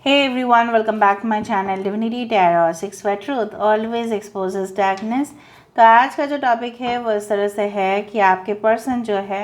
Hey everyone, welcome back to my channel Divinity Tarot 6 where truth always exposes darkness। तो आज का जो topic है वो इस तरह से है कि आपके पर्सन जो है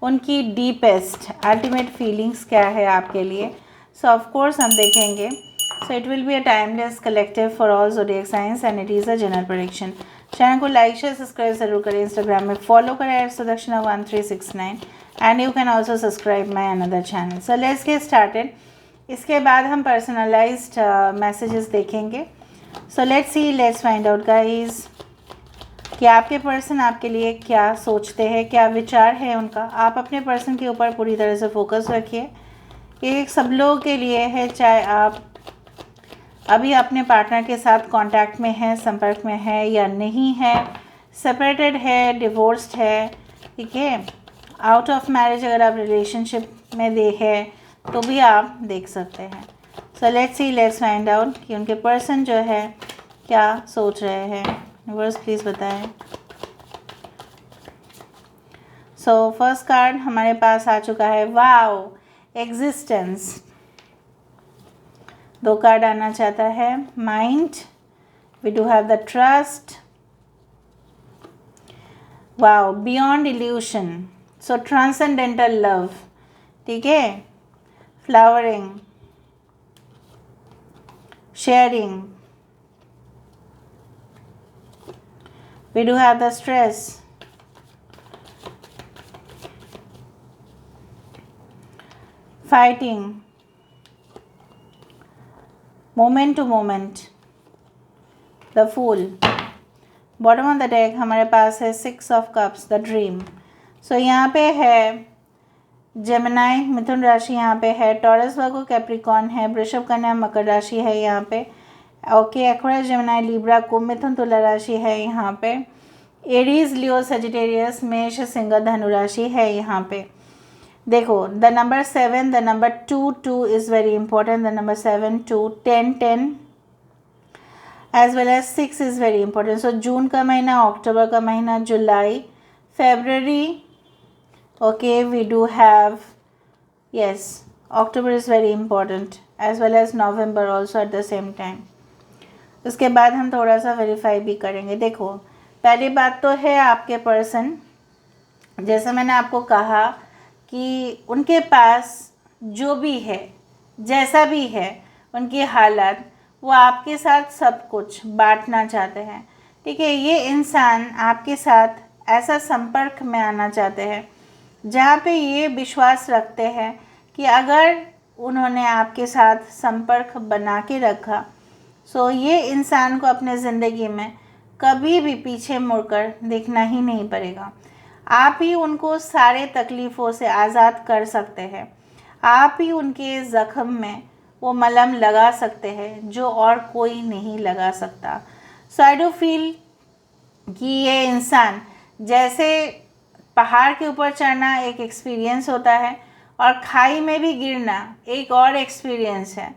उनकी डीपेस्ट अल्टीमेट फीलिंग्स क्या है आपके लिए। सो ऑफ कोर्स हम देखेंगे। So it will be a timeless collective for all zodiac science and it is a general prediction. Channel को लाइक शेयर सब्सक्राइब जरूर करें। इंस्टाग्राम में फॉलो करें @Sudakshana1369 and you can also subscribe my another channel. So let's get started. इसके बाद हम personalised messages देखेंगे। So let's see, let's find out guys कि आपके पर्सन आपके लिए क्या सोचते हैं, क्या विचार है उनका। आप अपने पर्सन के ऊपर पूरी तरह से फोकस रखिए। ये सब लोगों के लिए है, चाहे आप अभी अपने पार्टनर के साथ कांटेक्ट में हैं, संपर्क में है या नहीं है, सेपरेटेड है, डिवोर्स्ड है, ठीक है, आउट ऑफ मैरिज अगर आप रिलेशनशिप में है तो भी आप देख सकते हैं। So let's see, let's find out कि उनके पर्सन जो है क्या सोच रहे हैं। यूनिवर्स प्लीज़ बताएं। सो फर्स्ट कार्ड हमारे पास आ चुका है, वाओ, एग्जिस्टेंस। 2 कार्ड आना चाहता है, mind, we do have the trust, wow, beyond illusion, so transcendental love, ठीक है, flowering, sharing, we do have the stress, fighting, moment to moment, the fool। Bottom of the deck हमारे पास है 6 of cups, the dream. सो यहाँ पे है Gemini मिथुन राशि, यहाँ पे है टॉरस वर्गो कैप्रिकॉन है, वृषभ कन्या मकर राशि है यहाँ पे, ओके, एक्वेरियस जेमिनाई लिब्रा कुंभ मिथुन तुला राशि है यहाँ पे, एरीज लियो सजिटेरियस मेष सिंह धनु राशि है यहाँ पे। देखो, the number 7, the number 2 is very important, the number 7 2 10 as well as 6 is very important. So जून का महीना, अक्टूबर का महीना, जुलाई, February, okay, we do have, yes, October is very important as well as November also at the same time। उसके बाद हम थोड़ा सा वेरीफाई भी करेंगे। देखो, पहली बात तो है आपके पर्सन, जैसे मैंने आपको कहा कि उनके पास जो भी है, जैसा भी है, उनकी हालत, वो आपके साथ सब कुछ बांटना चाहते हैं, ठीक है। ये इंसान आपके साथ ऐसा संपर्क में आना चाहते हैं जहाँ पे ये विश्वास रखते हैं कि अगर उन्होंने आपके साथ संपर्क बना के रखा, सो ये इंसान को अपने ज़िंदगी में कभी भी पीछे मुड़कर देखना ही नहीं पड़ेगा। आप ही उनको सारे तकलीफ़ों से आज़ाद कर सकते हैं। आप ही उनके ज़ख्म में वो मलहम लगा सकते हैं जो और कोई नहीं लगा सकता। सो आई डू फील कि ये इंसान, जैसे पहाड़ के ऊपर चढ़ना एक एक्सपीरियंस होता है और खाई में भी गिरना एक और एक्सपीरियंस है।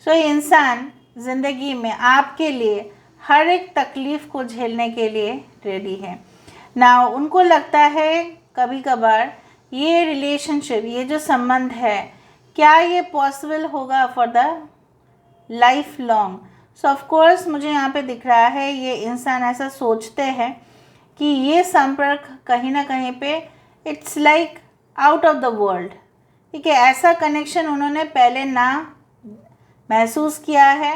सो इंसान ज़िंदगी में आपके लिए हर एक तकलीफ़ को झेलने के लिए रेडी है ना। उनको लगता है कभी कभार ये रिलेशनशिप, ये जो संबंध है, क्या ये पॉसिबल होगा for the life long. So of course मुझे यहाँ पे दिख रहा है ये इंसान ऐसा सोचते हैं कि ये संपर्क कहीं ना कहीं पे it's like out of the world, ठीक है। ऐसा कनेक्शन उन्होंने पहले ना महसूस किया है,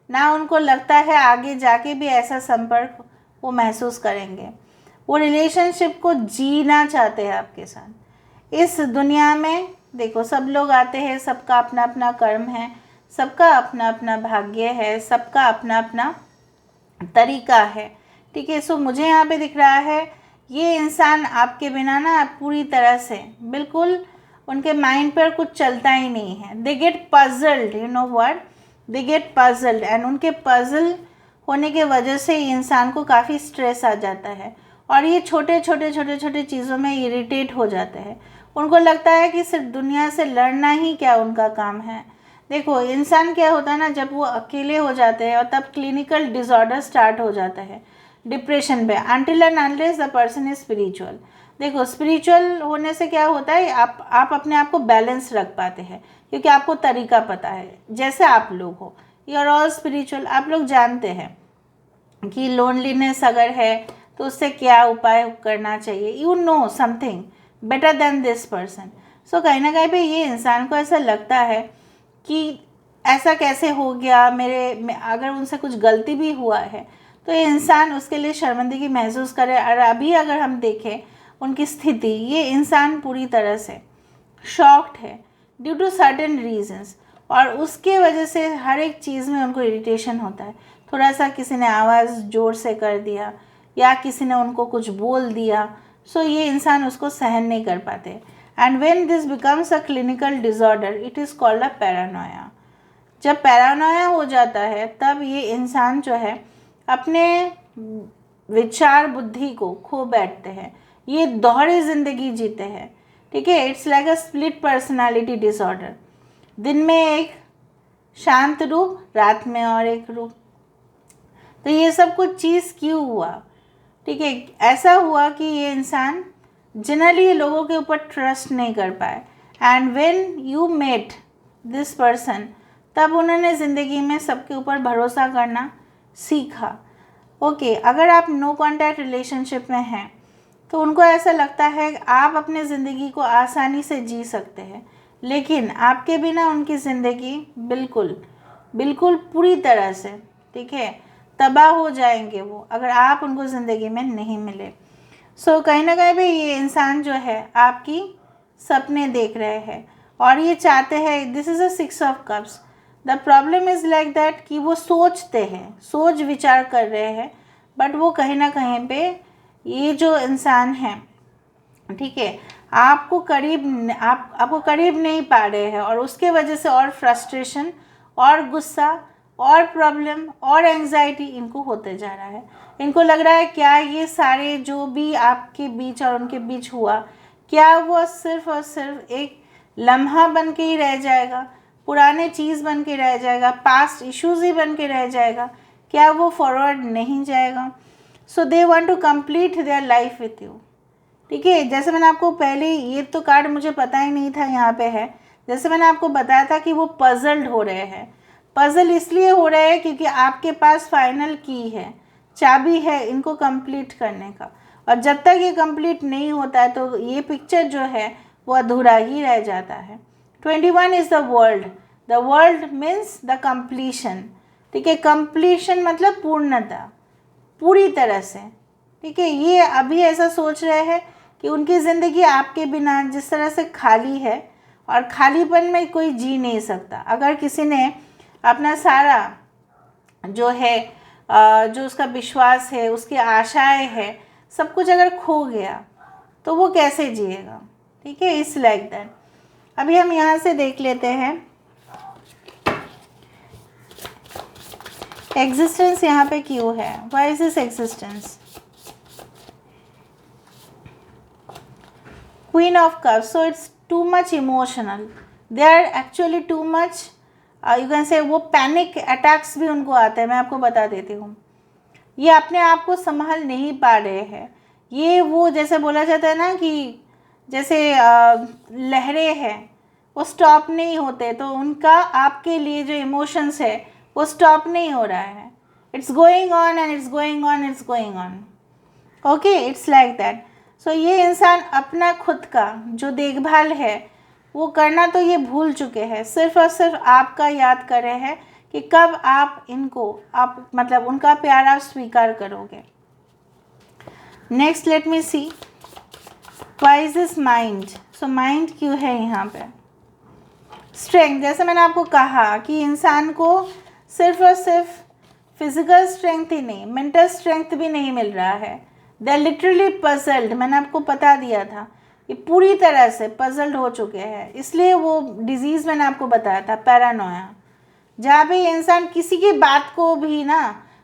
ना उनको लगता है आगे जाके भी ऐसा संपर्क वो महसूस करेंगे। वो रिलेशनशिप को जीना चाहते हैं आपके साथ। इस दुनिया में देखो, सब लोग आते हैं, सबका अपना अपना कर्म है, सबका अपना अपना भाग्य है, सबका अपना अपना तरीका है, ठीक है। सो मुझे यहाँ पे दिख रहा है ये इंसान आपके बिना ना पूरी तरह से बिल्कुल उनके माइंड पर कुछ चलता ही नहीं है। They get puzzled, you know what, they get puzzled, and उनके पजल होने के वजह से इंसान को काफ़ी स्ट्रेस आ जाता है और ये छोटे छोटे चीज़ों में इरिटेट हो जाते हैं। उनको लगता है कि सिर्फ दुनिया से लड़ना ही क्या उनका काम है। देखो, इंसान क्या होता है ना, जब वो अकेले हो जाते हैं और तब क्लिनिकल डिसऑर्डर स्टार्ट हो जाता है, डिप्रेशन पे, until and unless the person is spiritual. देखो स्पिरिचुअल होने से क्या होता है, आप अपने आप को बैलेंस रख पाते हैं क्योंकि आपको तरीका पता है। जैसे आप लोग हो, यू आर ऑल स्पिरिचुअल, आप लोग जानते हैं कि लोनलीनेस अगर है तो उससे क्या उपाय करना चाहिए। You know something better than this person. So कहीं ना कहीं पे ये इंसान को ऐसा लगता है कि ऐसा कैसे हो गया अगर उनसे कुछ गलती भी हुआ है तो ये इंसान उसके लिए शर्मिंदगी महसूस करे। और अभी अगर हम देखें उनकी स्थिति, ये इंसान पूरी तरह से शॉक्ड है ड्यू टू सर्टेन रीजंस, और उसके वजह से हर एक चीज़ में उनको इरिटेशन होता है। थोड़ा सा किसी ने आवाज़ ज़ोर से कर दिया या किसी ने उनको कुछ बोल दिया, सो ये इंसान उसको सहन नहीं कर पाते। And when this becomes a clinical disorder it is called a Paranoia. जब पैरानोया हो जाता है तब ये इंसान जो है अपने विचार बुद्धि को खो बैठते हैं, ये दोहरी ज़िंदगी जीते हैं। ठीक है, it's like a split personality disorder. दिन में एक शांत रूप, रात में और एक रूप। तो ये सब कुछ चीज़ क्यों हुआ? ठीक है, ऐसा हुआ कि ये इंसान जनरली लोगों के ऊपर ट्रस्ट नहीं कर पाए। And when you met this person, तब उन्होंने ज़िंदगी में सबके ऊपर भरोसा करना सीखा। ओके, अगर आप नो कॉन्टैक्ट रिलेशनशिप में हैं तो उनको ऐसा लगता है कि आप अपने ज़िंदगी को आसानी से जी सकते हैं, लेकिन आपके बिना उनकी ज़िंदगी बिल्कुल बिल्कुल पूरी तरह से, ठीक है, तबाह हो जाएंगे वो, अगर आप उनको ज़िंदगी में नहीं मिले। सो कहीं ना कहीं भी ये इंसान जो है आपकी सपने देख रहे हैं और ये चाहते हैं, this is a 6 of cups. The problem is like that कि वो सोचते हैं, सोच विचार कर रहे हैं, बट वो कहीं ना कहीं पे ये जो इंसान है, ठीक है, आपको करीब नहीं पा रहे हैं, और उसके वजह से और फ्रस्ट्रेशन और गुस्सा और प्रॉब्लम और एंजाइटी इनको होते जा रहा है। इनको लग रहा है क्या ये सारे जो भी आपके बीच और उनके बीच हुआ, क्या वो सिर्फ और सिर्फ एक लम्हा बन के ही रह जाएगा, पुराने चीज़ बन के रह जाएगा, पास्ट इश्यूज़ ही बन के रह जाएगा, क्या वो फॉरवर्ड नहीं जाएगा? So they want to complete their life with you. ठीक है, जैसे मैंने आपको पहले, ये तो कार्ड मुझे पता ही नहीं था यहाँ पे है, जैसे मैंने आपको बताया था कि वो पजल्ड हो रहे हैं। पजल इसलिए हो रहे हैं क्योंकि आपके पास फाइनल की है, चाबी है इनको कंप्लीट करने का, और जब तक ये कंप्लीट नहीं होता है तो ये पिक्चर जो है वो अधूरा ही रह जाता है। 21 is the world means the completion. ठीक है, कंप्लीशन मतलब पूर्णता, पूरी तरह से। ठीक है, ये अभी ऐसा सोच रहे हैं कि उनकी ज़िंदगी आपके बिना जिस तरह से खाली है, और खालीपन में कोई जी नहीं सकता। अगर किसी ने अपना सारा जो है जो उसका विश्वास है, उसकी आशाएं है, सब कुछ अगर खो गया तो वो कैसे जिएगा? ठीक है, इस लाइक दैट। अभी हम यहाँ से देख लेते हैं एग्जिस्टेंस यहाँ पे क्यों है, why is this existence. Queen of cups, so it's too much emotional, they are actually too much, you can say वो पैनिक अटैक्स भी उनको आते हैं। मैं आपको बता देती हूँ, ये अपने आप को संभाल नहीं पा रहे हैं। ये वो जैसे बोला जाता है ना कि जैसे लहरें हैं वो स्टॉप नहीं होते, तो उनका आपके लिए जो इमोशंस है वो स्टॉप नहीं हो रहा है। It's going on and it's going on, it's going on. Okay, it's like that. So ये इंसान अपना खुद का जो देखभाल है वो करना तो ये भूल चुके हैं, सिर्फ और सिर्फ आपका याद कर रहे हैं कि कब आप इनको, आप मतलब उनका प्यार आप स्वीकार करोगे। Next let me see why is this mind. So mind क्यों है यहाँ पे? स्ट्रेंथ, जैसे मैंने आपको कहा कि इंसान को सिर्फ और सिर्फ फिजिकल स्ट्रेंथ ही नहीं, मेंटल स्ट्रेंथ भी नहीं मिल रहा है। दे आर लिटरली पजल्ड, मैंने आपको बता दिया था, ये पूरी तरह से पजल्ड हो चुके हैं। इसलिए वो डिजीज़ मैंने आपको बताया था, पैरानोया, जहाँ पे इंसान किसी की बात को भी ना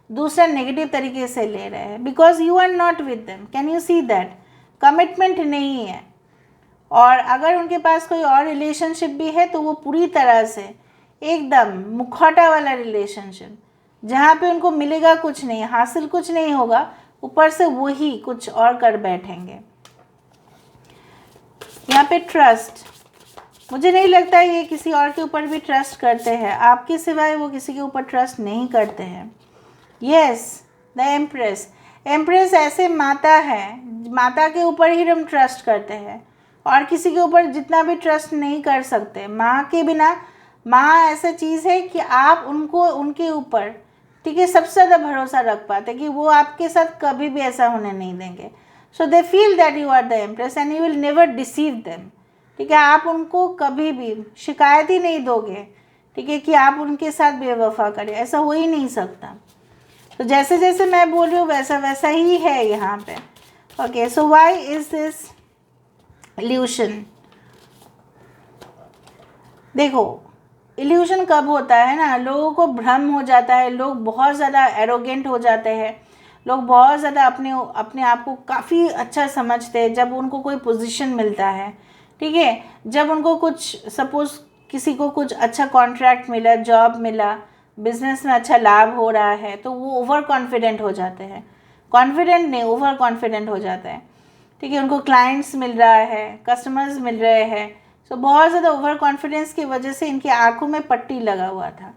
दूसरा नेगेटिव तरीके से ले रहे हैं, because you are not with them. Can you see that? Commitment नहीं है, और अगर उनके पास कोई और रिलेशनशिप भी है तो वो पूरी तरह से एकदम मुखौटा वाला रिलेशनशिप, जहाँ पे उनको मिलेगा कुछ नहीं, हासिल कुछ नहीं होगा, ऊपर से वही कुछ और कर बैठेंगे। यहाँ पे ट्रस्ट, मुझे नहीं लगता ये किसी और के ऊपर भी ट्रस्ट करते हैं, आपके सिवाय वो किसी के ऊपर ट्रस्ट नहीं करते हैं। यस, द एम्प्रेस, एम्प्रेस ऐसे माता है, माता के ऊपर ही हम ट्रस्ट करते हैं और किसी के ऊपर जितना भी ट्रस्ट नहीं कर सकते। माँ के बिना, माँ ऐसा चीज़ है कि आप उनको, उनके ऊपर, ठीक है, सबसे ज़्यादा भरोसा रख पाते कि वो आपके साथ कभी भी ऐसा होने नहीं देंगे। So they feel that you are the empress and you will never deceive them, ठीक है। आप उनको कभी भी शिकायत ही नहीं दोगे, ठीक है, कि आप उनके साथ बेवफा करें, ऐसा हो ही नहीं सकता। तो जैसे जैसे मैं बोल रही हूँ वैसा वैसा ही है यहाँ पे। Okay, so why is this evolution? देखो, इल्यूशन कब होता है ना, लोगों को भ्रम हो जाता है, लोग बहुत ज़्यादा एरोगेंट हो जाते हैं, लोग बहुत ज़्यादा अपने आप को काफ़ी अच्छा समझते हैं जब उनको कोई पोजीशन मिलता है, ठीक है। जब उनको कुछ, सपोज़ किसी को कुछ अच्छा कॉन्ट्रैक्ट मिला, जॉब मिला, बिजनेस में अच्छा लाभ हो रहा है, तो वो ओवर कॉन्फिडेंट हो जाते हैं, कॉन्फिडेंट नहीं, ओवर कॉन्फिडेंट हो जाते हैं, ठीक है। उनको क्लाइंट्स मिल रहा है, कस्टमर्स मिल रहे हैं, सो बहुत ज़्यादा ओवर कॉन्फिडेंस की वजह से इनकी आंखों में पट्टी लगा हुआ था।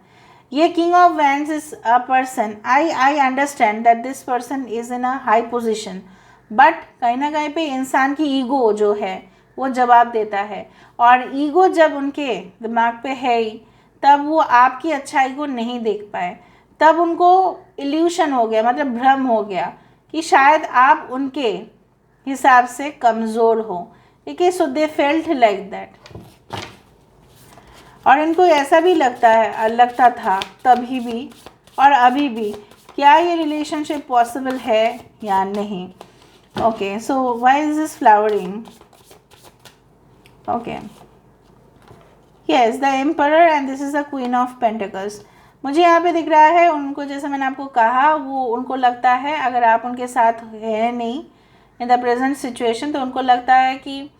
ये king of wands is a person, I understand that this person is in a high position, but कहीं ना कहीं पे इंसान की ईगो जो है वो जवाब देता है, और ईगो जब उनके दिमाग पे है ही, तब वो आपकी अच्छाई को नहीं देख पाए, तब उनको इल्यूशन हो गया, मतलब भ्रम हो गया कि शायद आप उनके हिसाब से कमज़ोर हो, ठीक है। So they felt like that, और इनको ऐसा भी लगता था तभी भी और अभी भी, क्या ये रिलेशनशिप पॉसिबल है या नहीं। Okay, so why is this flowering? Okay, yes, the emperor and this is the queen of pentacles. मुझे यहाँ पे दिख रहा है उनको, जैसे मैंने आपको कहा, वो उनको लगता है अगर आप उनके साथ हैं नहीं इन द प्रेजेंट सिचुएशन, तो उनको लगता है कि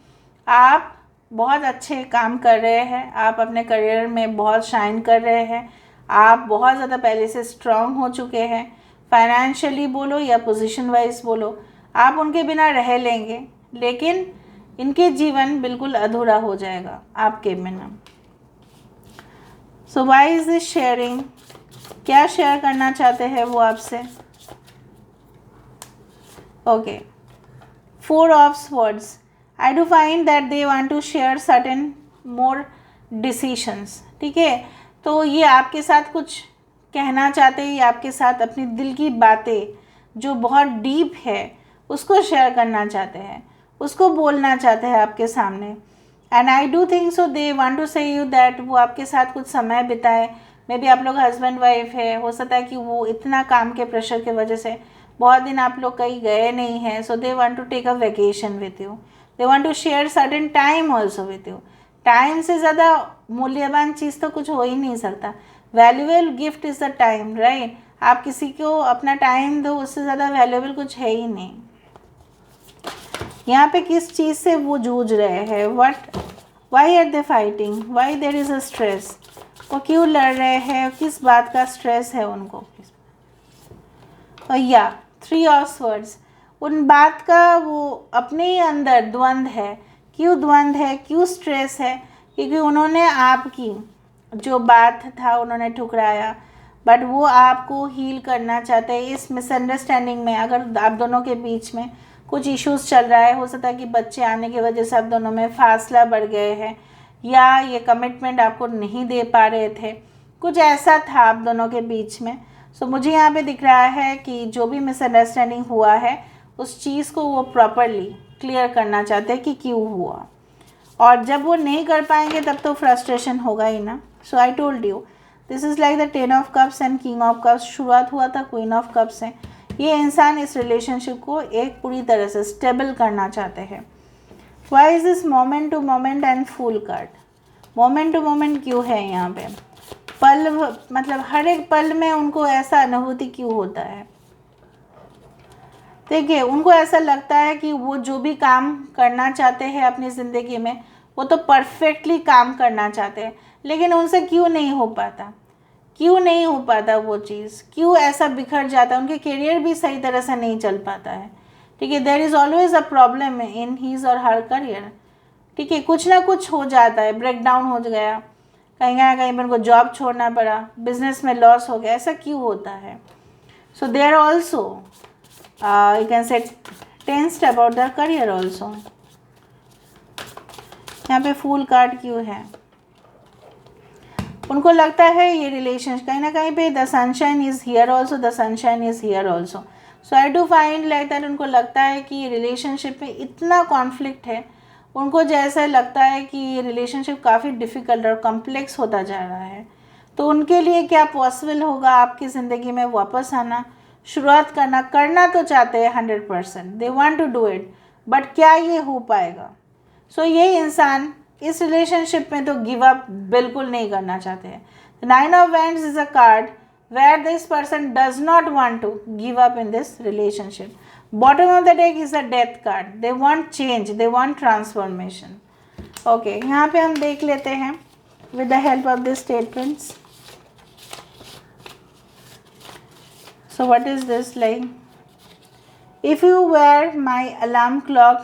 आप बहुत अच्छे काम कर रहे हैं, आप अपने करियर में बहुत शाइन कर रहे हैं, आप बहुत ज़्यादा पहले से स्ट्रांग हो चुके हैं, फाइनेंशियली बोलो या पोजीशन वाइज बोलो, आप उनके बिना रह लेंगे, लेकिन इनके जीवन बिल्कुल अधूरा हो जाएगा आपके बिना। So why is this sharing? क्या शेयर करना चाहते हैं वो आपसे? Okay, four of swords, I do find that they want to share certain more decisions, ठीक है। तो ये आपके साथ कुछ कहना चाहते हैं, ये आपके साथ अपनी दिल की बातें जो बहुत डीप है उसको शेयर करना चाहते हैं, उसको बोलना चाहते हैं आपके सामने। And I do think so they want to say you that वो आपके साथ कुछ समय बिताए, मे बी आप लोग हस्बैंड वाइफ है, हो सकता है कि वो इतना काम के प्रेशर की वजह से बहुत दिन आप लोग कहीं गए नहीं हैं, so they want to take a vacation with you, they want to share certain time also with you. Time से ज़्यादा मूल्यवान चीज़ तो कुछ हो ही नहीं सकता, valuable gift is the time, right. आप किसी को अपना टाइम दो, उससे ज़्यादा वैल्यूएबल कुछ है ही नहीं। यहाँ पे किस चीज़ से वो जूझ रहे हैं, what, why are they fighting, why there is a stress, वो क्यों लड़ रहे हैं, किस बात का स्ट्रेस है उनको। और या थ्री ऑफ स्वर्ड्स, उन बात का वो अपने ही अंदर द्वंद्व है, क्यों द्वंद्व है, क्यों स्ट्रेस है, क्योंकि उन्होंने आपकी जो बात था उन्होंने ठुकराया, बट वो आपको हील करना चाहते हैं। इस मिसअंडरस्टैंडिंग में अगर आप दोनों के बीच में कुछ इश्यूज चल रहा है, हो सकता है कि बच्चे आने की वजह से आप दोनों में फासला बढ़ गए हैं, या ये कमिटमेंट आपको नहीं दे पा रहे थे, कुछ ऐसा था आप दोनों के बीच में। सो मुझे यहाँ पे दिख रहा है कि जो भी मिसअंडरस्टैंडिंग हुआ है उस चीज़ को वो प्रॉपरली क्लियर करना चाहते हैं कि क्यों हुआ, और जब वो नहीं कर पाएंगे तब तो फ्रस्ट्रेशन होगा ही ना। So I told you this is like the 10 of cups and king of cups, शुरुआत हुआ था क्वीन ऑफ कप्स से। ये इंसान इस रिलेशनशिप को एक पूरी तरह से स्टेबल करना चाहते हैं। Why is this moment to moment and fool card? Moment to moment क्यों है यहाँ पे? पल, मतलब हर एक पल में उनको ऐसा अनुभूति क्यों होता है? देखिए, उनको ऐसा लगता है कि वो जो भी काम करना चाहते हैं अपनी ज़िंदगी में वो तो परफेक्टली काम करना चाहते हैं, लेकिन उनसे क्यों नहीं हो पाता, क्यों नहीं हो पाता वो चीज़, क्यों ऐसा बिखर जाता है, उनके करियर भी सही तरह से नहीं चल पाता है, ठीक है। There is always a problem in his or her career, ठीक है, कुछ ना कुछ हो जाता है, ब्रेक डाउन हो गया, कहीं ना कहीं पर उनको जॉब छोड़ना पड़ा, बिजनेस में लॉस हो गया, ऐसा क्यों होता है? So they are also you can say tensed about the career also. यहाँ पे फूल कार्ड क्यों है? उनको लगता है ये रिलेशन कहीं ना कहीं पे the sunshine is here also, the sunshine is here also. So I do find like that उनको लगता है कि ये रिलेशनशिप में इतना कॉन्फ्लिक्ट है, उनको जैसा लगता है कि ये रिलेशनशिप काफ़ी डिफ़िकल्ट और कॉम्प्लेक्स होता जा रहा है। तो उनके लिए क्या पॉसिबल होगा आपकी ज़िंदगी में वापस आना, शुरुआत करना तो चाहते हैं 100%, they want to do it, but क्या ये हो पाएगा? सो ये इंसान इस रिलेशनशिप में तो गिव अप बिल्कुल नहीं करना चाहते हैं। 9 of wands is a card where this person does not want to give up in this relationship. Bottom of the deck is a death card. They want change, they want transformation. Okay, यहाँ पे हम देख लेते हैं with the help of this statements. So what is this like? If you were my alarm clock,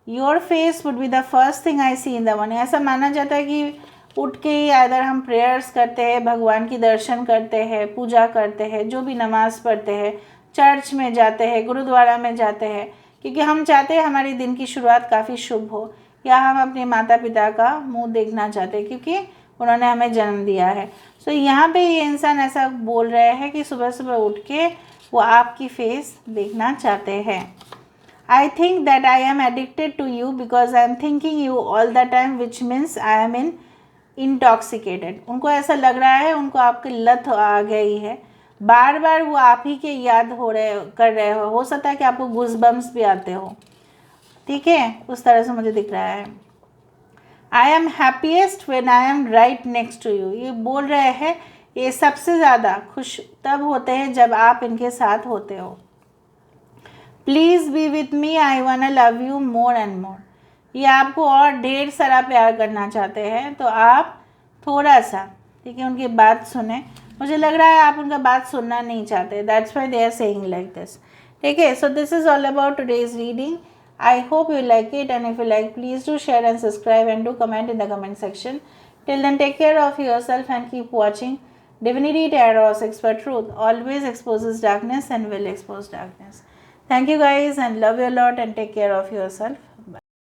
your face would be the first thing I see in the morning. ऐसा माना जाता है कि उठ के ही अगर हम प्रेयर्स करते हैं, भगवान की दर्शन करते हैं, पूजा करते हैं, जो भी नमाज़ पढ़ते हैं, चर्च में जाते हैं, गुरुद्वारा में जाते हैं, क्योंकि हम चाहते हैं हमारी दिन की शुरुआत काफ़ी शुभ हो, या हम अपने माता पिता का मुंह देखना चाहते हैं क्योंकि उन्होंने हमें जन्म दिया है। सो यहाँ पे ये इंसान ऐसा बोल रहे हैं कि सुबह सुबह उठ के वो आपकी फेस देखना चाहते हैं। I think that I am addicted to you because I am thinking you all the time, which means I am intoxicated. उनको ऐसा लग रहा है उनको आपकी लत आ गई है, बार बार वो आप ही के याद कर रहे हो सकता है कि आपको गूज़बम्स भी आते हो, ठीक है, उस तरह से मुझे दिख रहा है। I am happiest when I am right next to you, ये बोल रहे हैं ये सबसे ज़्यादा खुश तब होते हैं जब आप इनके साथ होते हो। प्लीज़ बी विथ मी, आई वाना love you more and more, ये आपको और ढेर सारा प्यार करना चाहते हैं, तो आप थोड़ा सा, ठीक है, उनकी बात सुने। मुझे लग रहा है आप उनका बात सुनना नहीं चाहते, that's why they are saying like this, ठीक है। So this is all about today's reading. I hope you like it, and if you like please do share and subscribe and do comment in the comment section. Till then take care of yourself and keep watching Divinity Tarot 6 for Truth. Always exposes darkness and will expose darkness. Thank you guys and love you a lot and take care of yourself.